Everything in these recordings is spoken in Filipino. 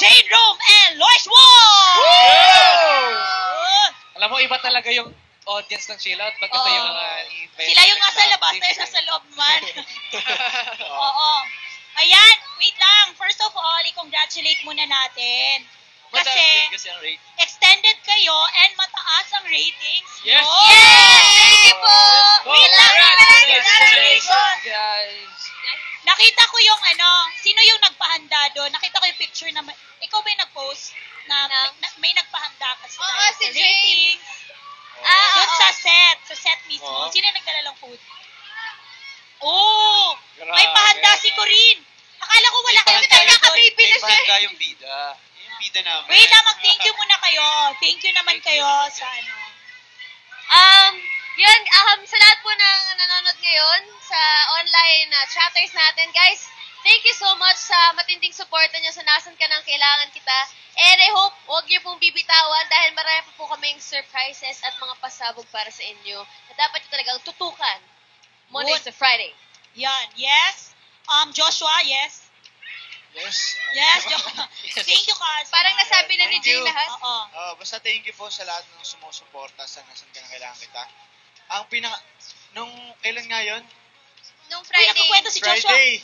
Jane Rome and Lois Wong! Alam mo, iba talaga yung audience ng Chill Out. Maganda yung mga i-invite. Sila yung nasa labas, tayo nasa loob man. Oo. Ayan, wait lang. First of all, i-congratulate muna natin. Kasi extended kayo and mataas ang ratings. Yes! Yay! Thank you po! Wait lang. Congratulations, guys! Nakita ko yung sino yung nagpahanda doon? Nakita ko yung picture na, ikaw ba yung nag-post na may nagpahanda kasi dahil si sa Jane. ratings? Doon sa set mismo. Sino yung nagdala ng food? Oh! May pahanda si Corinne. Akala ko wala kayong Nagkaka-baby na siya. May pahanda yung bida. Yung bida namin. Wait lang, mag-thank you muna kayo. Thank you naman kayo sa Yun, sa lahat po ng nanonood ngayon sa online chatters natin, guys, thank you so much sa matinding suporta niyo sa Nasan Ka Nang Kailangan Kita. And I hope huwag niyo pong bibitawan dahil marami po kaming surprises at mga pasabog para sa inyo na dapat niyo talagang tutukan Monday to Friday. Yan, yes. Joshua, yes. Yes, Joshua. Thank you, Carl. Parang nasabi na ni Thank you. Jane lahat. Oo. Basta thank you po sa lahat ng sumusuporta sa Nasan Ka Nang Kailangan Kita. Nung kailan nga yun? Nung Friday. Friday. Nagkukwento si Joshua. Friday.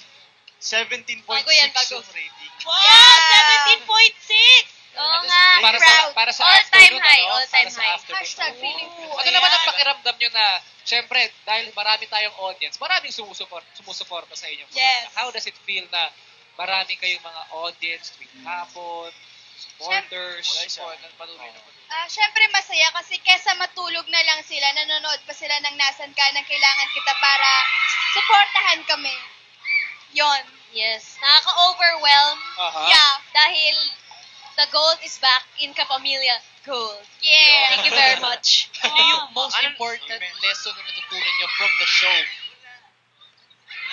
17.6 Bago yan, bago. yung rating. Wow, Yeah. 17.6. Oo nga, Para sa all-time afternoon, high, ano? all-time Para sa high. afternoon. Hashtag feeling po. Ano naman ang pakiramdam nyo na, syempre, dahil marami tayong audience, maraming sumusuporta sa inyo. Yes. How does it feel na maraming kayong mga audience, tuwing hapon, supporters, Syempre masaya kasi kesa matulog na lang sila, nanonood pa sila ng Nasan Ka Nang Kailangan Kita para suportahan kami. Yon. Yes, nakaka-overwhelm. Yeah. Dahil the gold is back in Kapamilya Gold. Yeah. Thank you very much. Ano yung most important lesson na natutunan nyo from the show?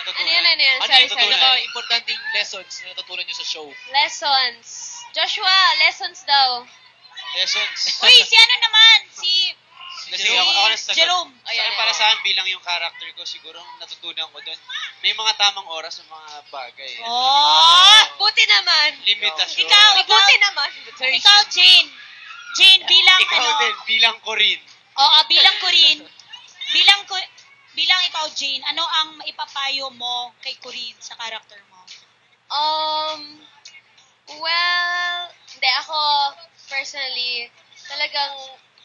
Ano yan? Ano Sorry, yung sorry. pinaka-importanting lessons na natutunan nyo sa show? Lessons. Joshua, lessons daw. Lessons. Uy, si ano naman? Si Kasi ako nasagot. Jerome. Ayan, para sa akin, bilang yung character ko, siguro natutunan ko doon, may mga tamang oras sa mga bagay. Oh! Buti naman. Limitasyon. Buti naman. Ikaw, Jane. Jane, bilang Ikaw din, bilang Corinne. Oo, bilang Corinne. Bilang ikaw, Jane, ano ang maipapayo mo kay Corinne sa character mo? Well, hindi, ako, personally, talagang,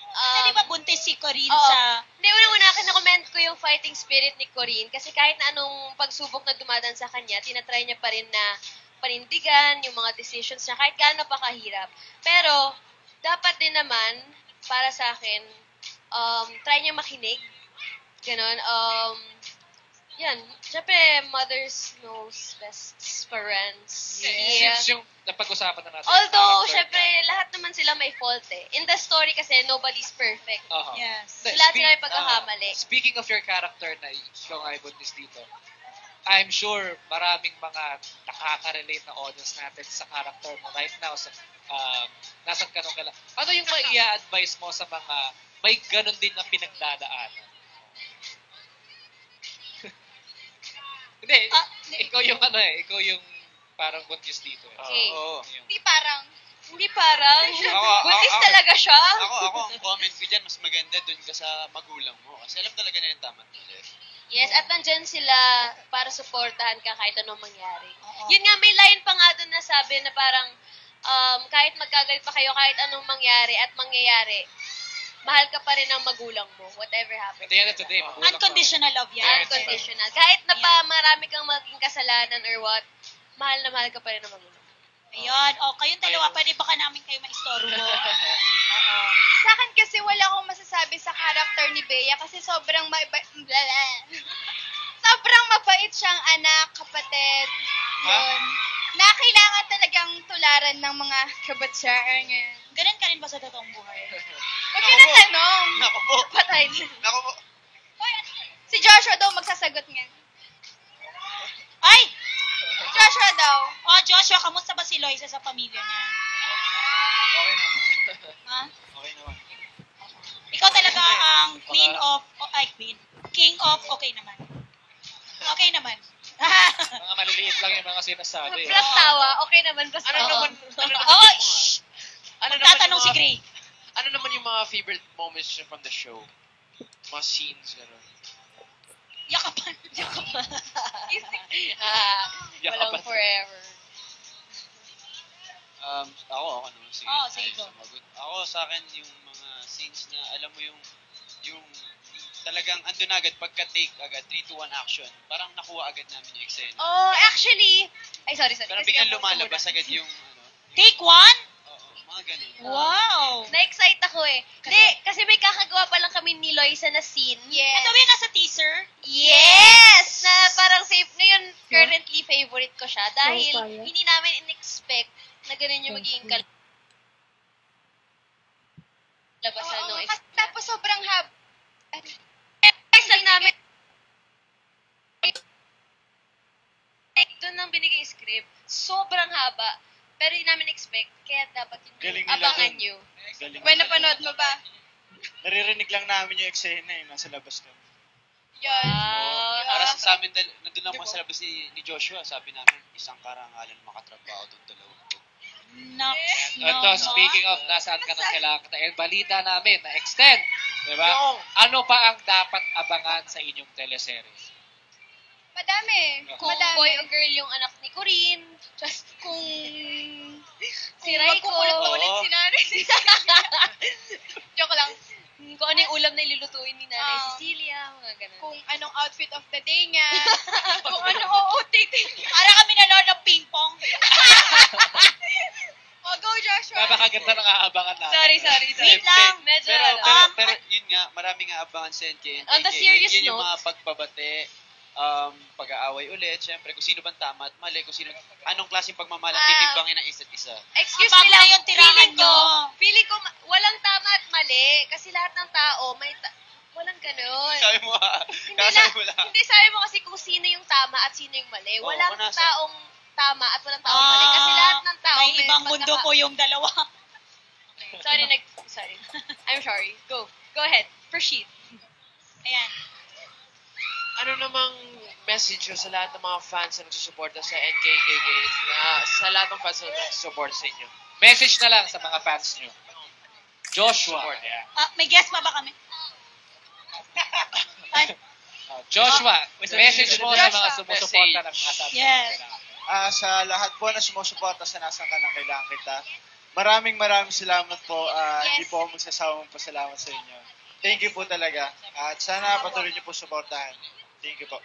Kasi di ba buntis si Corinne oo. sa... Hindi, unang-una, kinakomment ko yung fighting spirit ni Corinne kasi kahit na anong pagsubok na dumadaan sa kanya, tinatry niya pa rin na panindigan yung mga decisions niya kahit gaano pa kahirap. Pero, dapat din naman, para sa akin, try niya makinig. Ganon. Yan. Siyempre, mothers knows best parents. Yeah. Since yung napag-usapan na natin. Although, yung character syempre, lahat naman sila may fault eh. In the story kasi, nobody's perfect. niya. Aha. Yes. So, lahat sila may pagkakamali. Speaking of your character na ikaw nga buntis dito, I'm sure maraming mga nakaka-relate na audience natin sa character mo right now sa Nasan Ka Nang Kailangan. Ano yung mai-advise mo sa mga may ganun din na pinagdadaanan? Hindi, ikaw yung ikaw yung parang buntis dito. Okay. Oo. Hindi parang. Hindi parang, buntis ako- talaga siya. Ako, ang comment ko dyan, mas maganda dun ka sa magulang mo. Kasi alam talaga na yung tama nila. Yes, at nandyan sila para suportahan ka kahit anong mangyari. Yun nga, may line pa nga dun na sabi na parang, kahit magkagalit pa kayo, kahit anong mangyari at mangyayari, mahal ka pa rin ng magulang mo, whatever happens. At the end of the day, magulang ka. Unconditional love yan. Unconditional. Kahit na pa marami kang maging kasalanan or what, mahal na mahal ka pa rin ng magulang. Ayun. O, kayong dalawa, pwede baka namin kayo maistorbo. Oo. Sa akin kasi wala akong masasabi sa character ni Bea kasi sobrang sobrang mabait siyang anak, kapatid. Yun. Na kailangan talagang tularan ng mga kabatsaan ngayon. Ganun ka rin ba sa totoong buhay? Huwag ka na tanong. Nako po. Patay. Nako po. Si Joshua daw magsasagod ngayon. Ay! Joshua daw. O, Joshua, kamusta ba si Loisa sa pamilya niya? Okay naman. Ha? Okay naman. Ikaw talaga ang king of okay naman. Okay naman. Mga maliliit lang yung mga sinasabi. Plus tawa, okay naman basta. Ano naman, Oo, mga favorite moments nyo from the show? Mga scenes, gano'n. Yakapan. Walang forever. Ako naman. Sige. Sige, go. Sumagot. Ako sa akin yung mga scenes na alam mo yung talagang andun agad pagka-take agad 3 to 1 action. Parang nakuha agad namin yung eksena. Oh, actually, sorry. Parang Kasi biglang ako lumalabas muna. agad yung Take one? Oo, mga ganun. Wow. Na-excite ako eh. Hindi, kasi may kakagawa pa lang kami ni Loisa na scene. Yes. Ito yung nasa teaser? Yes! Na parang safe. Ngayon, currently favorite ko siya. Dahil hindi namin in-expect na ganun yung magiging labasan Oo, ng tapos sobrang lang namin. Doon nang binigay yung script. Sobrang haba. Pero hindi namin expect. Kaya dapat Galing yung nila abangan dun. nyo. Galing When nila. napanood mo ba? Naririnig lang namin yung eksena nasa labas kami. Yun. Para sa amin, nandun lang mga sa labas ni Joshua, sabi namin, isang karangalan makatrabaho doon dalawa. Ito, speaking of, nasaan ka nang kailangan kita? Balita namin na extend. Diba? Ano pa ang dapat abangan sa inyong teleseries? Madami. Kung boy o girl yung anak ni Corinne. Just kung si Raiko. Magkukulit-ulit si nanay. Joke lang. Kung ano yung ulam na ilulutuin ni Nanay Ah. Cecilia. Mga ganun. Kung anong outfit of the day niya. Kung ano OOTD niya. Para kami nanonood ng ping-pong. Oh, go Joshua. Napakaganda ng aabangan namin. Sorry. Wait lang. Medyo Pero yun nga, maraming aabangan sa NK. On the serious yun yung note. mga pagbabate, pag-aaway ulit, syempre kung sino bang tama at mali, kung sino, anong klaseng pagmamahal ang titimbangin ng isa't isa. Excuse Baka me lang, yung tirahan nyo. Feeling ko, walang tama at mali. Kasi lahat ng tao, walang ganun. Sabi mo lang. Hindi, sabi mo kasi kung sino yung tama at sino yung mali. Oo, Walang kung nasa- taong tama at walang taong mali. Kasi lahat ng tao May ibang mundo po yung dalawa. Sorry. I'm sorry. Go ahead. Proceed. Ayan. Ano namang message nyo sa lahat ng mga fans na nagsusuporta sa NKKK? Sa lahat ng fans na nagsusuporta sa inyo? Message na lang sa mga fans nyo. Joshua. Yeah. May guest pa ba kami? Joshua, message mo sa mga Joshua. sumusuporta ng mga fans. Yes. Sa lahat po na sumusuporta sa Nasaan Ka Nang Kailangan Kita, maraming salamat po. Hindi po ako magsasawang pasalamat sa inyo. Thank you po talaga. At sana patuloy niyo po suportahan. Thank you po.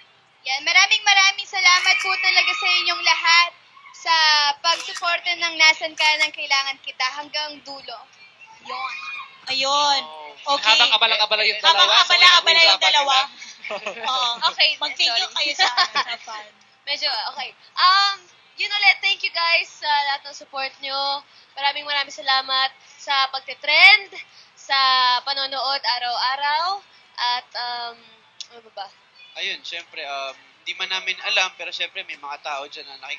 Yan, maraming salamat po talaga sa inyong lahat sa pagsuporta ng Nasaan Ka Nang Kailangan Kita hanggang dulo. Yon. Ayun. Okay. Habang abala-abala yung dalawa. Habang abala-abala yung usapan dalawa. nila. Oo. Okay, Mag-thank you sorry. kayo sa fan. Medyo, okay. Yun ulit, thank you guys sa lahat ng support nyo. Maraming salamat sa pagte-trend, sa panonood araw-araw, at, ano ba? Ayun, syempre, hindi man namin alam, pero syempre may mga tao dyan na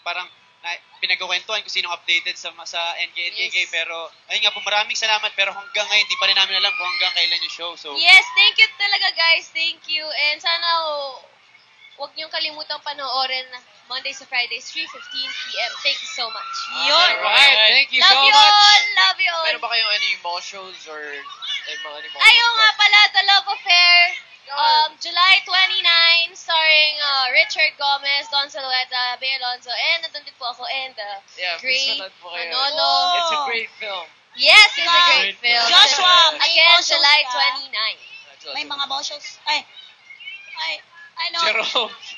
parang pinagkukwentuhan kung sinong updated sa NKNKK, Yes. pero ayun nga po, maraming salamat, pero hanggang ngayon, hindi pa rin namin alam kung hanggang kailan yung show. So, Yes, thank you talaga guys, thank you. And sana, huwag niyong kalimutang panoorin na Mondays to Fridays, 3:15 p.m. Thank you so much. Yun. Alright, thank you Love so you much. all! Love you all! Meron ba kayong emotions or mga emotions? Ayun nga pala, The Love Affair. July 29, starring Richard Gomez, Don Salueta, Bea Alonzo, and nandun din po ako, and Yeah, please Gray manood po kayo. Manolo. It's a great film. Yes, it's a great film. Joshua, may Again, emotions July ka? 29. May mga motions. Ano? Jerome. G,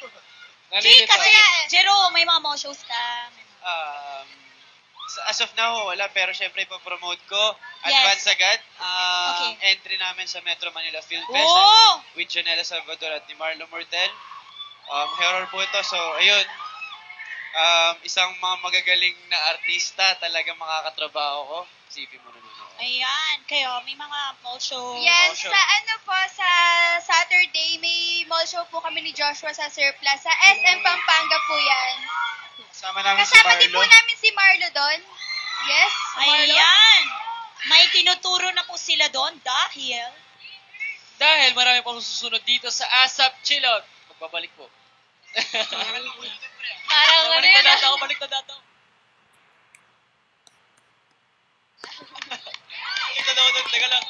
Nalilito. kasi, Jerome, may mga motions ka. as of now, wala, pero syempre ipapromote ko, Yes. advance agad, Okay. entry namin sa Metro Manila Film Fest Oh! with Janela Salvador at ni Marlo Mortel. Horror po ito, so ayun, isang mga magagaling na artista talaga makakatrabaho ko. Isipin mo naman ako. Ayan, kayo, may mga motions. Yan, Mall show. sa sa Saturday, may mall show po kami ni Joshua sa Surplus. Sa SM Pampanga po yan. Kasama namin si Kasama din po Marlo. namin si Marlo doon. Yes, Marlo. Ayan. May tinuturo na po sila doon Dahil marami pang susunod dito sa ASAP Chillot. Magbabalik po. Parang ano Balik yun. na data. Balik na data. Ito daw Teka lang.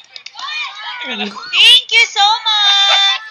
Thank you so much!